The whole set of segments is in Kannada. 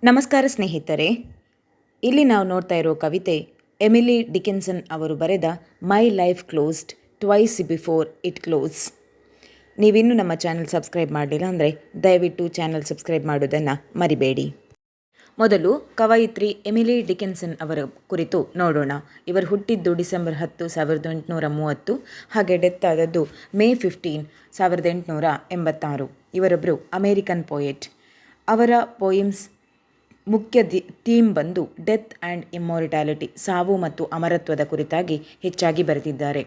ನಮಸ್ಕಾರ ಸ್ನೇಹಿತರೆ. ಇಲ್ಲಿ ನಾವು ನೋಡ್ತಾ ಇರೋ ಕವಿತೆ ಎಮಿಲಿ ಡಿಕಿನ್ಸನ್ ಅವರು ಬರೆದ ಮೈ life closed twice before it close. ನೀವಿನ್ನೂ ನಮ್ಮ ಚಾನಲ್ ಸಬ್ಸ್ಕ್ರೈಬ್ ಮಾಡಲಿಲ್ಲ ಅಂದರೆ ದಯವಿಟ್ಟು ಚಾನಲ್ ಸಬ್ಸ್ಕ್ರೈಬ್ ಮಾಡೋದನ್ನು ಮರಿಬೇಡಿ. ಮೊದಲು ಕವಯಿತ್ರಿ ಎಮಿಲಿ ಡಿಕಿನ್ಸನ್ ಅವರ ಕುರಿತು ನೋಡೋಣ. ಇವರು ಹುಟ್ಟಿದ್ದು ಡಿಸೆಂಬರ್ 10, 1830 ಹಾಗೆ ಡೆತ್ ಆದದ್ದು ಮೇ 15, 1886. ಇವರೊಬ್ಬರು American poet. ಅವರ ಪೋಯಿಮ್ಸ್ ಮುಖ್ಯ ಥೀಮ್ ಬಂದು ಡೆತ್ ಆ್ಯಂಡ್ ಇಮ್ಮೋರ್ಟ್ಯಾಲಿಟಿ, ಸಾವು ಮತ್ತು ಅಮರತ್ವದ ಕುರಿತಾಗಿ ಹೆಚ್ಚಾಗಿ ಬರೆದಿದ್ದಾರೆ.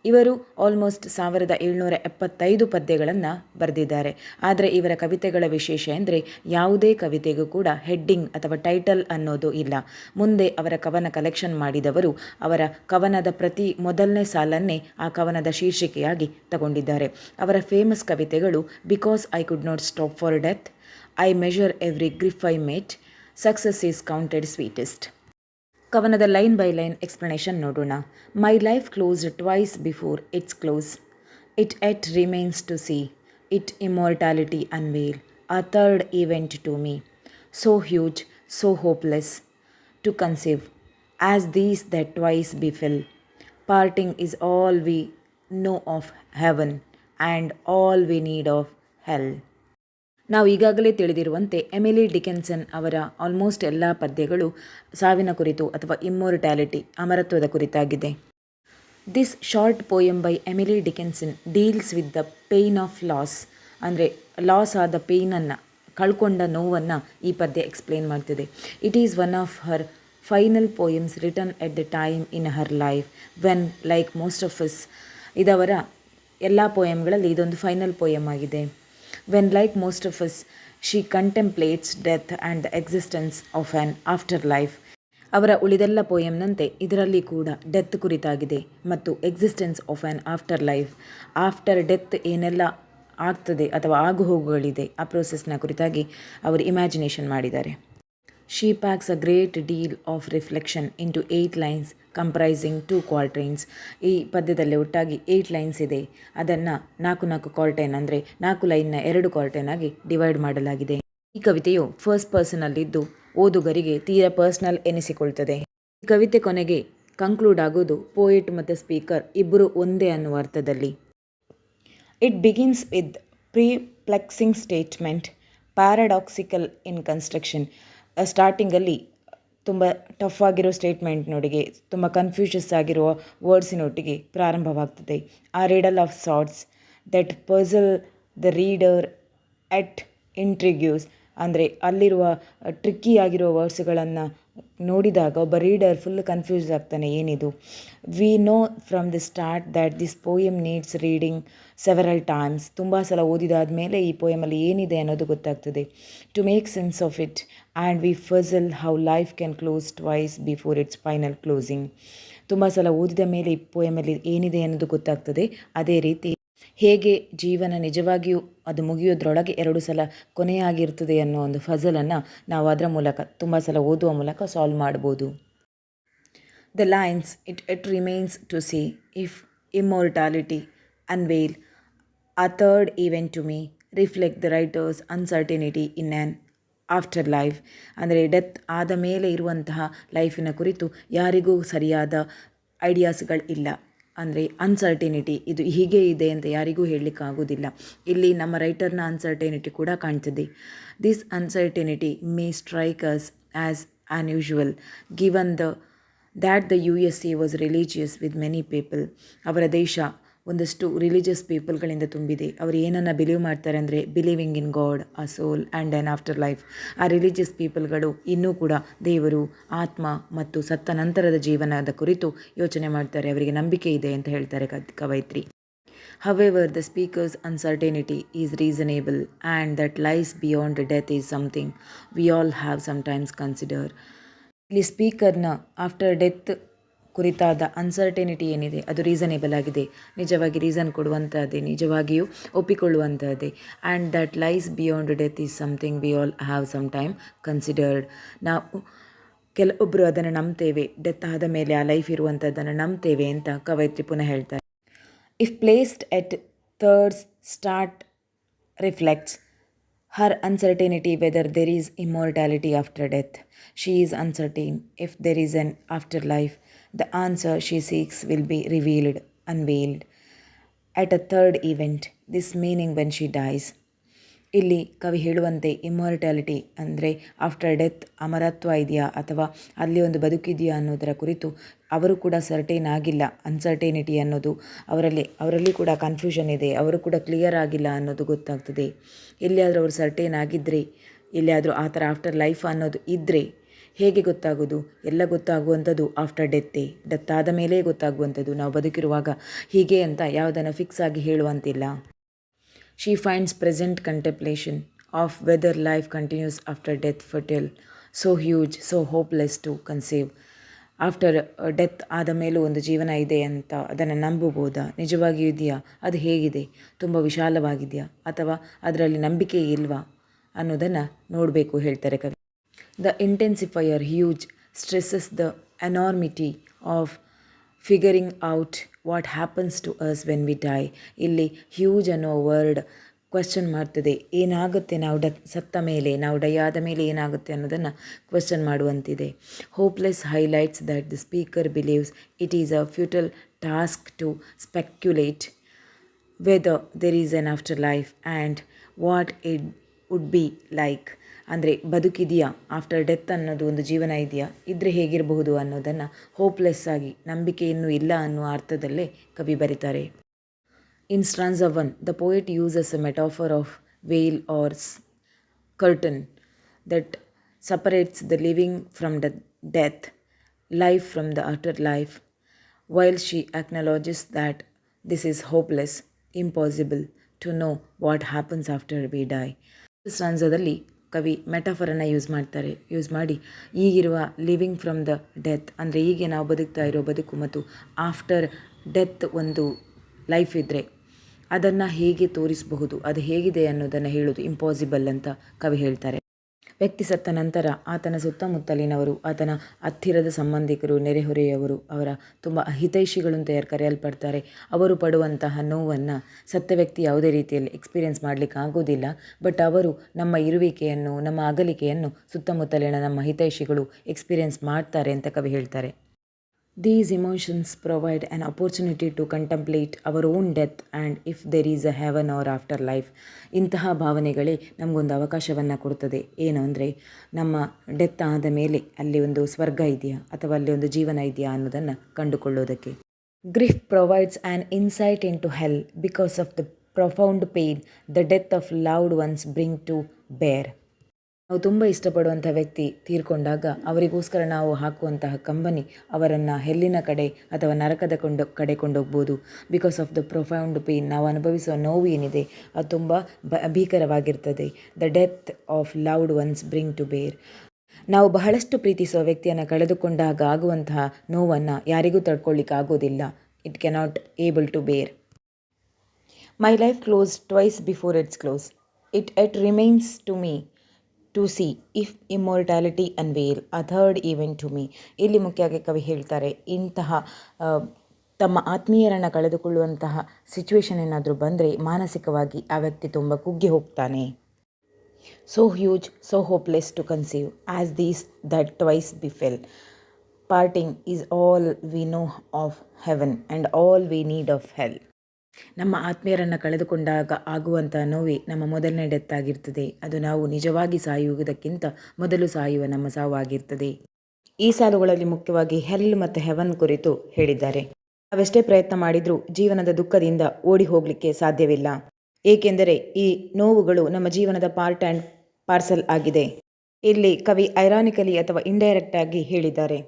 ಇವರು ಆಲ್ಮೋಸ್ಟ್ 1775 ಪದ್ಯಗಳನ್ನು ಬರೆದಿದ್ದಾರೆ. ಆದರೆ ಇವರ ಕವಿತೆಗಳ ವಿಶೇಷ ಎಂದರೆ ಯಾವುದೇ ಕವಿತೆಗೂ ಕೂಡ ಹೆಡ್ಡಿಂಗ್ ಅಥವಾ ಟೈಟಲ್ ಅನ್ನೋದು ಇಲ್ಲ. ಮುಂದೆ ಅವರ ಕವನ ಕಲೆಕ್ಷನ್ ಮಾಡಿದವರು ಅವರ ಕವನದ ಪ್ರತಿ ಮೊದಲನೇ ಸಾಲನ್ನೇ ಆ ಕವನದ ಶೀರ್ಷಿಕೆಯಾಗಿ ತಗೊಂಡಿದ್ದಾರೆ. ಅವರ ಫೇಮಸ್ ಕವಿತೆಗಳು because I could not stop for death, I measure every grief I meet, success is counted sweetest. ಕವನದ ಲೈನ್ ಬೈ ಲೈನ್ ಎಕ್ಸ್ಪ್ಲನೇಷನ್ ನೋಡೋಣ. My life closed twice before its close, it yet remains to see, it immortality unveil, a third event to me, so huge, so hopeless to conceive, as these that twice befell, parting is all we know of heaven and all we need of ಹೆಲ್. ನಾವು ಈಗಾಗಲೇ ತಿಳಿದಿರುವಂತೆ ಎಮಿಲಿ ಡಿಕಿನ್ಸನ್ ಅವರ ಆಲ್ಮೋಸ್ಟ್ ಎಲ್ಲ ಪದ್ಯಗಳು ಸಾವಿನ ಕುರಿತು ಅಥವಾ ಇಮ್ಮೋರ್ಟ್ಯಾಲಿಟಿ, ಅಮರತ್ವದ ಕುರಿತಾಗಿದೆ. This short poem by Emily Dickinson deals with the pain of loss, ಅಂದರೆ ಲಾಸ್ ಆದ ಪೇಯ್ನನ್ನು, ಕಳ್ಕೊಂಡ ನೋವನ್ನು ಈ ಪದ್ಯ ಎಕ್ಸ್ಪ್ಲೇನ್ ಮಾಡ್ತಿದೆ. It is one of her final poems written at the time in her life when like most of us. ಇದವರ ಎಲ್ಲ ಪೋಯಮ್ಗಳಲ್ಲಿ ಇದೊಂದು ಫೈನಲ್ ಪೋಯಮ್ ಆಗಿದೆ. When like most of us, she contemplates death and the existence of an afterlife. ಅವರ ಉಳಿದೆಲ್ಲ ಪೋಯಮ್ನಂತೆ ಇದರಲ್ಲಿ ಕೂಡ ಡೆತ್ ಕುರಿತಾಗಿದೆ ಮತ್ತು existence of an after life, after death ಏನೆಲ್ಲ ಆಗ್ತದೆ ಅಥವಾ ಆಗುಹೋಗುಗಳಿದೆ ಆ ಪ್ರೋಸೆಸ್ನ ಕುರಿತಾಗಿ ಅವರು ಇಮ್ಯಾಜಿನೇಷನ್ ಮಾಡಿದ್ದಾರೆ. She packs a great deal of reflection into 8 lines comprising 2 quatrains. ಈ ಪದ್ಯದಲ್ಲಿ ಒಟ್ಟಾಗಿ 8 ಲೈನ್ಸ್ ಇದೆ. ಅದನ್ನು 4 ಕ್ವಾರ್ಟೈನ್ ಅಂದರೆ 4 ಲೈನ್ನ 2 ಕ್ವಾರ್ಟೈನ್ ಆಗಿ ಡಿವೈಡ್ ಮಾಡಲಾಗಿದೆ. ಈ ಕವಿತೆಯು ಫಸ್ಟ್ ಪರ್ಸನಲ್ಲಿದ್ದು ಓದುಗರಿಗೆ ತೀರಾ ಪರ್ಸ್ನಲ್ ಎನಿಸಿಕೊಳ್ತದೆ. ಈ ಕವಿತೆ ಕೊನೆಗೆ ಕಂಕ್ಲೂಡ್ ಆಗೋದು ಪೋಯೆಟ್ ಮತ್ತು ಸ್ಪೀಕರ್ ಇಬ್ಬರು ಒಂದೇ ಅನ್ನುವ ಅರ್ಥದಲ್ಲಿ. It begins with perplexing statement, paradoxical in construction. ಸ್ಟಾರ್ಟಿಂಗಲ್ಲಿ ತುಂಬ ಟಫ್ ಆಗಿರೋ ಸ್ಟೇಟ್ಮೆಂಟ್ನೊಟ್ಟಿಗೆ, ತುಂಬ ಕನ್ಫ್ಯೂಷಸ್ ಆಗಿರುವ ವರ್ಡ್ಸಿನೊಟ್ಟಿಗೆ ಪ್ರಾರಂಭವಾಗ್ತದೆ. A riddle of sorts that puzzles the reader and intrigues, ಅಂದರೆ ಅಲ್ಲಿರುವ ಟ್ರಿಕ್ಕಿ ಆಗಿರೋ ವರ್ಡ್ಸ್ಗಳನ್ನು ನೋಡಿದಾಗ ಒಬ್ಬ ರೀಡರ್ ಫುಲ್ ಕನ್ಫ್ಯೂಸ್ ಆಗ್ತಾನೆ, ಏನಿದು. We know from the start that this poem needs reading several times. ತುಂಬ ಸಲ ಓದಿದಾದ ಮೇಲೆ ಈ ಪೋಯಮಲ್ಲಿ ಏನಿದೆ ಅನ್ನೋದು ಗೊತ್ತಾಗ್ತದೆ. To make sense of it and we puzzle how life can close twice before its final closing. ತುಂಬ ಸಲ ಓದಿದ ಮೇಲೆ ಈ ಪೋಯಮಲ್ಲಿ ಏನಿದೆ ಅನ್ನೋದು ಗೊತ್ತಾಗ್ತದೆ. ಅದೇ ರೀತಿ ಹೇಗೆ ಜೀವನ ನಿಜವಾಗಿಯೂ ಅದು ಮುಗಿಯೋದ್ರೊಳಗೆ 2 ಸಲ ಕೊನೆಯಾಗಿರ್ತದೆ ಅನ್ನೋ ಒಂದು ಫಜಲನ್ನು ನಾವು ಅದರ ಮೂಲಕ ತುಂಬ ಸಲ ಓದುವ ಮೂಲಕ ಸಾಲ್ವ್ ಮಾಡ್ಬೋದು. The lines it remains to see if immortality unveil, a third event to me, reflect the writer's uncertainty in an after life. ಅಂದರೆ ಡೆತ್ ಆದ ಮೇಲೆ ಇರುವಂತಹ ಲೈಫಿನ ಕುರಿತು ಯಾರಿಗೂ ಸರಿಯಾದ ಐಡಿಯಾಸ್ಗಳು ಇಲ್ಲ. ಅಂದರೆ ಅನ್ಸರ್ಟಿನಿಟಿ, ಇದು ಹೀಗೆ ಇದೆ ಅಂತ ಯಾರಿಗೂ ಹೇಳಲಿಕ್ಕಾಗೋದಿಲ್ಲ. ಇಲ್ಲಿ ನಮ್ಮ ರೈಟರ್ನ ಅನ್ಸರ್ಟಿನಿಟಿ ಕೂಡ ಕಾಣ್ತದೆ. This uncertainty May strike us as unusual given that the USA was religious with many people. ಅವರ ದೇಶ ಒಂದಷ್ಟು ರಿಲಿಜಿಯಸ್ ಪೀಪಲ್ಗಳಿಂದ ತುಂಬಿದೆ. ಅವರು ಏನನ್ನು ಬಿಲೀವ್ ಮಾಡ್ತಾರೆ ಅಂದರೆ believing in God, a soul and an after life. ಆ ರಿಲಿಜಿಯಸ್ ಪೀಪಲ್ಗಳು ಇನ್ನೂ ಕೂಡ ದೇವರು, ಆತ್ಮ ಮತ್ತು ಸತ್ತ ನಂತರದ ಜೀವನದ ಕುರಿತು ಯೋಚನೆ ಮಾಡ್ತಾರೆ. ಅವರಿಗೆ ನಂಬಿಕೆ ಇದೆ ಅಂತ ಹೇಳ್ತಾರೆ ಕವಯಿತ್ರಿ. However, the speaker's uncertainty is reasonable and that lies beyond death is something we all have sometimes considered. ಇಲ್ಲಿ ಸ್ಪೀಕರ್ನ ಆಫ್ಟರ್ ಡೆತ್ ಕುರಿತಾದ ಅನ್ಸರ್ಟೆನಿಟಿ ಏನಿದೆ ಅದು ರೀಸನೇಬಲ್ ಆಗಿದೆ, ನಿಜವಾಗಿ ರೀಸನ್ ಕೊಡುವಂಥದ್ದೇ, ನಿಜವಾಗಿಯೂ ಒಪ್ಪಿಕೊಳ್ಳುವಂಥದ್ದೇ. And that lies beyond death is something we all have some time considered. ನಾವು ಕೆಲವೊಬ್ಬರು ಅದನ್ನು ನಂಬ್ತೇವೆ, ಡೆತ್ ಆದ ಮೇಲೆ ಆ ಲೈಫ್ ಇರುವಂಥದ್ದನ್ನು ನಂಬ್ತೇವೆ ಅಂತ ಕವಯಿತ್ರಿ ಪುನಃ ಹೇಳ್ತಾರೆ. If placed at thirds start reflects Her uncertainty whether there is immortality after death. She is uncertain if there is an afterlife. The answer she seeks will be revealed, unveiled, at a third event, this meaning when she dies. ಇಲ್ಲಿ ಕವಿ ಹೇಳುವಂತೆ ಇಮ್ಮೋರ್ಟ್ಯಾಲಿಟಿ ಅಂದರೆ ಆಫ್ಟರ್ ಡೆತ್ ಅಮರತ್ವ ಇದೆಯಾ ಅಥವಾ ಅಲ್ಲಿ ಒಂದು ಬದುಕಿದೆಯಾ ಅನ್ನೋದರ ಕುರಿತು ಅವರು ಕೂಡ ಸರ್ಟೇನ್ ಆಗಿಲ್ಲ. ಅನ್ಸರ್ಟೇನಿಟಿ ಅನ್ನೋದು ಅವರಲ್ಲಿ ಕೂಡ ಕನ್ಫ್ಯೂಷನ್ ಇದೆ, ಅವರು ಕೂಡ ಕ್ಲಿಯರ್ ಆಗಿಲ್ಲ ಅನ್ನೋದು ಗೊತ್ತಾಗ್ತದೆ. ಎಲ್ಲಿಯಾದರೂ ಅವರು ಸರ್ಟೇನ್ ಆಗಿದ್ದರೆ, ಎಲ್ಲಿಯಾದರೂ ಆ ಥರ ಆಫ್ಟರ್ ಲೈಫ್ ಅನ್ನೋದು ಇದ್ದರೆ ಹೇಗೆ ಗೊತ್ತಾಗೋದು? ಎಲ್ಲ ಗೊತ್ತಾಗುವಂಥದ್ದು ಆಫ್ಟರ್ ಡೆತ್ ಆದ ಮೇಲೇ ಗೊತ್ತಾಗುವಂಥದ್ದು. ನಾವು ಬದುಕಿರುವಾಗ ಹೀಗೆ ಅಂತ ಯಾವುದನ್ನು ಫಿಕ್ಸ್ ಆಗಿ ಹೇಳುವಂತಿಲ್ಲ. She finds present contemplation of whether life continues after death fertile, so huge, so hopeless to conceive. After death ಆದ ಮೇಲೂ ಒಂದು ಜೀವನ ಇದೆ ಅಂತ ಅದನ್ನು ನಂಬಬಹುದಾ? ನಿಜವಾಗಿಯೂ ಇದೆಯಾ? ಅದು ಹೇಗಿದೆ? ತುಂಬ ವಿಶಾಲವಾಗಿದೆಯಾ ಅಥವಾ ಅದರಲ್ಲಿ ನಂಬಿಕೆ ಇಲ್ವಾ ಅನ್ನೋದನ್ನು ನೋಡಬೇಕು ಹೇಳ್ತಾರೆ ಕವಿ. The intensifier huge stresses the enormity of figuring out what happens to us when we die. ಇಲ್ಲಿ ಹ್ಯೂಜ್ ಅನ್ನೋ ವರ್ಡ್ ಕ್ವೆಶ್ಚನ್ ಮಾಡ್ತದೆ. ಏನಾಗುತ್ತೆ ನಾವು ಸತ್ತ ಮೇಲೆ, ನಾವು ಡೈ ಆದ ಮೇಲೆ ಏನಾಗುತ್ತೆ ಅನ್ನೋದನ್ನು ಕ್ವೆಶ್ಚನ್ ಮಾಡುವಂತಿದೆ. Hopeless highlights that the speaker believes it is a futile task to speculate whether there is an after life and what it would be like. ಅಂದರೆ ಬದುಕಿದೆಯಾ, ಆಫ್ಟರ್ ಡೆತ್ ಅನ್ನೋದು ಒಂದು ಜೀವನ ಇದೆಯಾ, ಇದ್ದರೆ ಹೇಗಿರಬಹುದು ಅನ್ನೋದನ್ನು ಹೋಪ್ಲೆಸ್ ಆಗಿ, ನಂಬಿಕೆ ಇನ್ನೂ ಇಲ್ಲ ಅನ್ನೋ ಅರ್ಥದಲ್ಲೇ ಕವಿ ಬರೀತಾರೆ. In stanza 1, the poet uses a metaphor of veil or curtain that separates the living from the death, life from the afterlife, while she acknowledges that this is hopeless, impossible to know what happens after we die. ಸ್ಟಾನ್ಸದಲ್ಲಿ ಕವಿ ಮೆಟಾಫರನ್ನು ಯೂಸ್ ಮಾಡಿ ಈಗಿರುವ ಲಿವಿಂಗ್ ಫ್ರಮ್ ದ ಡೆತ್ ಅಂದರೆ ಹೀಗೆ ನಾವು ಬದುಕ್ತಾ ಇರೋ ಬದುಕು ಮತ್ತು ಆಫ್ಟರ್ ಡೆತ್ ಒಂದು ಲೈಫ್ ಇದ್ದರೆ ಅದನ್ನು ಹೇಗೆ ತೋರಿಸಬಹುದು, ಅದು ಹೇಗಿದೆ ಅನ್ನೋದನ್ನು ಹೇಳೋದು ಇಂಪಾಸಿಬಲ್ ಅಂತ ಕವಿ ಹೇಳ್ತಾರೆ. ವ್ಯಕ್ತಿ ಸತ್ತ ನಂತರ ಆತನ ಸುತ್ತಮುತ್ತಲಿನವರು, ಆತನ ಹತ್ತಿರದ ಸಂಬಂಧಿಕರು, ನೆರೆಹೊರೆಯವರು, ಅವರ ತುಂಬ ಹಿತೈಷಿಗಳು ಅಂತ ಯಾರು ಕರೆಯಲ್ಪಡ್ತಾರೆ, ಅವರು ಪಡುವಂತಹ ನೋವನ್ನು ಸತ್ತ ವ್ಯಕ್ತಿ ಯಾವುದೇ ರೀತಿಯಲ್ಲಿ ಎಕ್ಸ್ಪೀರಿಯೆನ್ಸ್ ಮಾಡಲಿಕ್ಕೆ ಆಗೋದಿಲ್ಲ. ಬಟ್ ಅವರು ನಮ್ಮ ಇರುವಿಕೆಯನ್ನು, ನಮ್ಮ ಅಗಲಿಕೆಯನ್ನು ಸುತ್ತಮುತ್ತಲಿನ ನಮ್ಮ ಹಿತೈಷಿಗಳು ಎಕ್ಸ್ಪೀರಿಯೆನ್ಸ್ ಮಾಡ್ತಾರೆ ಅಂತ ಕವಿ ಹೇಳ್ತಾರೆ. These emotions provide an opportunity to contemplate our own death and if there is a heaven or afterlife. ಇಂತಹ ಭಾವನೆಗಳೇ ನಮಗೊಂದು ಅವಕಾಶವನ್ನು ಕೊಡ್ತದೆ. ಏನು ಅಂದರೆ ನಮ್ಮ ಡೆತ್ ಆದ ಮೇಲೆ ಅಲ್ಲಿ ಒಂದು ಸ್ವರ್ಗ ಇದೆಯಾ ಅಥವಾ ಅಲ್ಲಿ ಒಂದು ಜೀವನ ಇದೆಯಾ ಅನ್ನೋದನ್ನು ಕಂಡುಕೊಳ್ಳೋದಕ್ಕೆ. Grief provides an insight into hell because of the profound pain the death of loved ones bring to bear. ನಾವು ತುಂಬ ಇಷ್ಟಪಡುವಂಥ ವ್ಯಕ್ತಿ ತೀರ್ಕೊಂಡಾಗ ಅವರಿಗೋಸ್ಕರ ನಾವು ಹಾಕುವಂತಹ ಕಂಬನಿ ಅವರನ್ನು ಹೆಲ್ಲಿನ ಕಡೆ ಅಥವಾ ನರಕದ ಕಡೆ ಕೊಂಡೋಗ್ಬೋದು. Because of the profound pain, ನಾವು ಅನುಭವಿಸುವ ನೋವು ಏನಿದೆ ಅದು ತುಂಬ ಭೀಕರವಾಗಿರ್ತದೆ. The death of loved ones bring to bear. ನಾವು ಬಹಳಷ್ಟು ಪ್ರೀತಿಸುವ ವ್ಯಕ್ತಿಯನ್ನು ಕಳೆದುಕೊಂಡಾಗ ಆಗುವಂತಹ ನೋವನ್ನು ಯಾರಿಗೂ ತಡ್ಕೊಳ್ಳಿಕ್ಕೆ ಆಗೋದಿಲ್ಲ. It cannot able to bear. My life close twice before its close. It remains to me to see if immortality unveil a third event to me. ಇಲ್ಲಿ ಮುಖ್ಯವಾಗಿ ಕವಿ ಹೇಳ್ತಾರೆ, ಇಂತಹ ತಮ್ಮ ಆತ್ಮೀಯರನ್ನು ಕಳೆದುಕೊಳ್ಳುವಂತಹ ಸಿಚುವೇಶನ್ ಏನಾದರೂ ಬಂದರೆ ಮಾನಸಿಕವಾಗಿ ಆ ವ್ಯಕ್ತಿ ತುಂಬ ಕುಗ್ಗಿ ಹೋಗ್ತಾನೆ. So huge, so hopeless to conceive as these that twice befell. Parting is all we know of heaven and all we need of hell. ನಮ್ಮ ಆತ್ಮೀಯರನ್ನು ಕಳೆದುಕೊಂಡಾಗ ಆಗುವಂಥ ನೋವೇ ನಮ್ಮ ಮೊದಲನೇ ಡೆತ್ ಆಗಿರ್ತದೆ. ಅದು ನಾವು ನಿಜವಾಗಿ ಸಾಯುವುದಕ್ಕಿಂತ ಮೊದಲು ಸಾಯುವ ನಮ್ಮ ಸಾವು ಆಗಿರ್ತದೆ. ಈ ಸಾಲುಗಳಲ್ಲಿ ಮುಖ್ಯವಾಗಿ ಹೆಲ್ ಮತ್ತು ಹೆವನ್ ಕುರಿತು ಹೇಳಿದ್ದಾರೆ. ನಾವೆಷ್ಟೇ ಪ್ರಯತ್ನ ಮಾಡಿದರೂ ಜೀವನದ ದುಃಖದಿಂದ ಓಡಿ ಹೋಗಲಿಕ್ಕೆ ಸಾಧ್ಯವಿಲ್ಲ. ಏಕೆಂದರೆ ಈ ನೋವುಗಳು ನಮ್ಮ ಜೀವನದ ಪಾರ್ಟ್ ಆ್ಯಂಡ್ ಪಾರ್ಸಲ್ ಆಗಿದೆ. ಇಲ್ಲಿ ಕವಿ ಐರಾನಿಕಲಿ ಅಥವಾ ಇಂಡೈರೆಕ್ಟ್ ಆಗಿ ಹೇಳಿದ್ದಾರೆ.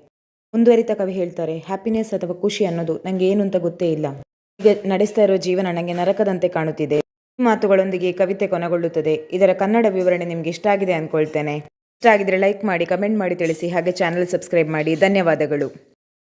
ಮುಂದುವರಿತ ಕವಿ ಹೇಳ್ತಾರೆ, ಹ್ಯಾಪಿನೆಸ್ ಅಥವಾ ಖುಷಿ ಅನ್ನೋದು ನನಗೆ ಏನು ಅಂತ ಗೊತ್ತೇ ಇಲ್ಲ. ಈಗ ನಡೆಸ್ತಾ ಇರೋ ಜೀವನ ನನಗೆ ನರಕದಂತೆ ಕಾಣುತ್ತಿದೆ. ಈ ಮಾತುಗಳೊಂದಿಗೆ ಕವಿತೆ ಕೊನೆಗೊಳ್ಳುತ್ತದೆ. ಇದರ ಕನ್ನಡ ವಿವರಣೆ ನಿಮ್ಗೆ ಇಷ್ಟ ಆಗಿದೆ ಅಂದ್ಕೊಳ್ತೇನೆ. ಇಷ್ಟ ಆಗಿದ್ರೆ ಲೈಕ್ ಮಾಡಿ, ಕಮೆಂಟ್ ಮಾಡಿ ತಿಳಿಸಿ. ಹಾಗೆ ಚಾನಲ್ ಸಬ್ಸ್ಕ್ರೈಬ್ ಮಾಡಿ. ಧನ್ಯವಾದಗಳು.